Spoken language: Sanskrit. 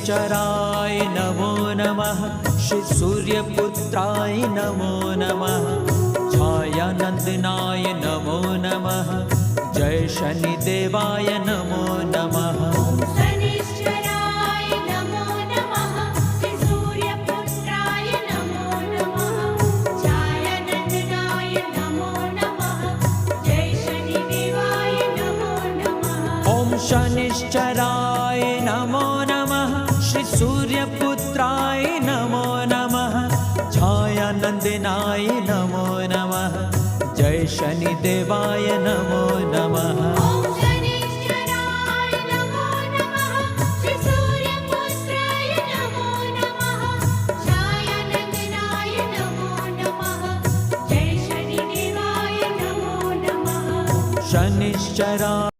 शनिश्चराय नमो नमः। श्री सूर्यपुत्राय नमो नमः। छायानंदनाय नमो नमः। जय शनिदेवाय नमो नमः। शनिश्चराय नमो नमः। श्री सूर्यपुत्राय नमो नमः। छायानंदनाय नमो नमः। जय शनिदेवाय नमो नमः। ओम शनिश्चराय नमो नमः। श्री सूर्यपुत्राय नमो नमः। छायानंदनाय नमो नमः। जय शनिदेवाय नमो नमः। ओम शनिश्चराय नमो नमः। श्री सूर्यपुत्राय नमो नमः। छायानंदनाय नमो नमः। जय शनिदेवाय नमो नमः। शनिश्चराय